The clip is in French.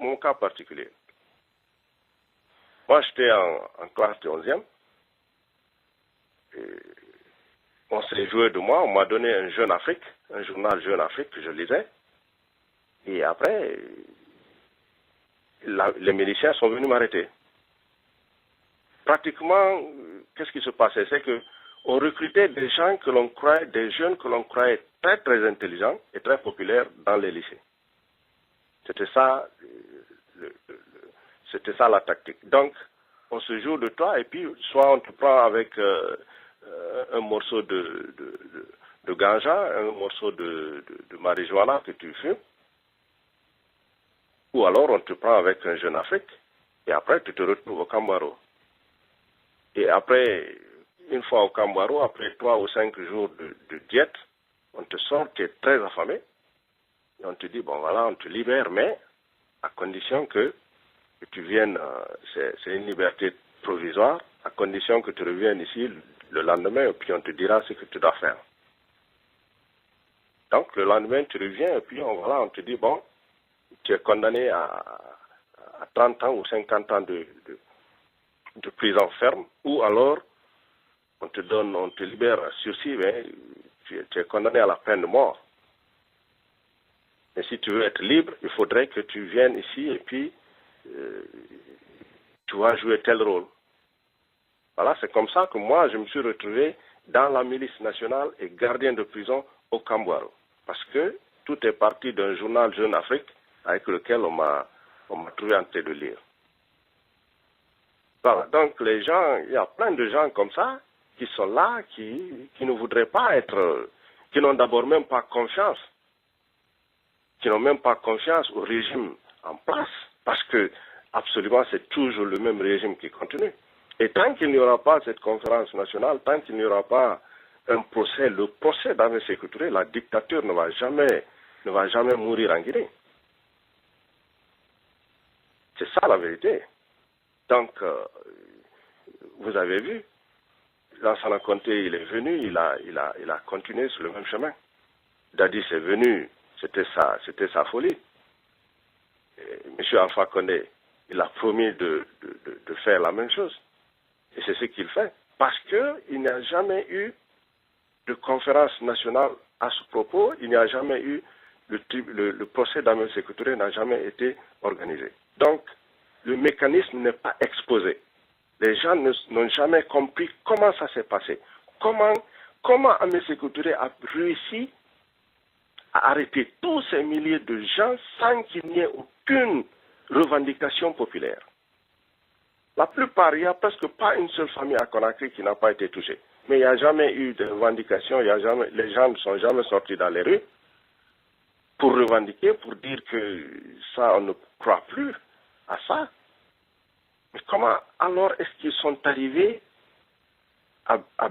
mon cas particulier. Moi, j'étais en classe de 11e. On s'est joué de moi. On m'a donné un Jeune Afrique, un journal Jeune Afrique que je lisais. Et après, les miliciens sont venus m'arrêter. Pratiquement, qu'est-ce qui se passait? C'est qu'on recrutait des gens que l'on croyait, des jeunes que l'on croyait très très intelligents et très populaires dans les lycées. C'était ça, c'était ça la tactique. Donc, on se joue de toi et puis soit on te prend avec un morceau de ganja, un morceau de marijuana que tu fumes, ou alors on te prend avec un Jeune Afrique et après tu te retrouves au Kambaro. Et après, une fois au Kambaro, après 3 ou 5 jours de diète, on te sort, tu es très affamé, et on te dit, bon voilà, on te libère, mais à condition que tu viennes, c'est une liberté provisoire, à condition que tu reviennes ici le lendemain, et puis on te dira ce que tu dois faire. Donc le lendemain, tu reviens, et puis on te dit, bon, tu es condamné à 30 ans ou 50 ans de prison ferme, ou alors on te libère à sursis, mais tu es condamné à la peine de mort. Mais si tu veux être libre, il faudrait que tu viennes ici et puis tu vas jouer tel rôle. Voilà, c'est comme ça que moi, je me suis retrouvé dans la milice nationale et gardien de prison au Kambaro. Parce que tout est parti d'un journal Jeune Afrique avec lequel on m'a trouvé en train de lire. Voilà, donc les gens, il y a plein de gens comme ça qui sont là, qui ne voudraient pas être, qui n'ont d'abord même pas confiance, qui n'ont même pas confiance au régime en place, parce que absolument c'est toujours le même régime qui continue. Et tant qu'il n'y aura pas cette conférence nationale, tant qu'il n'y aura pas un procès, le procès d'Ahmed Sékou Touré, la dictature ne va jamais mourir en Guinée. C'est ça la vérité. Donc, vous avez vu, Lansana Conté, il est venu, il a continué sur le même chemin. Dadis est venu, c'était sa folie. M. Alpha Condé, il a promis de faire la même chose. Et c'est ce qu'il fait. Parce qu'il n'y a jamais eu de conférence nationale à ce propos, il n'y a jamais eu, le procès d'Ahmed Sékou Touré n'a jamais été organisé. Donc, le mécanisme n'est pas exposé. Les gens n'ont jamais compris comment ça s'est passé. Comment Ahmed Sékou Touré a réussi à arrêter tous ces milliers de gens sans qu'il n'y ait aucune revendication populaire. La plupart, il n'y a presque pas une seule famille à Conakry qui n'a pas été touchée. Mais il n'y a jamais eu de revendication, les gens ne sont jamais sortis dans les rues pour revendiquer, pour dire que ça, on ne croit plus à ça. Mais comment alors est-ce qu'ils sont arrivés à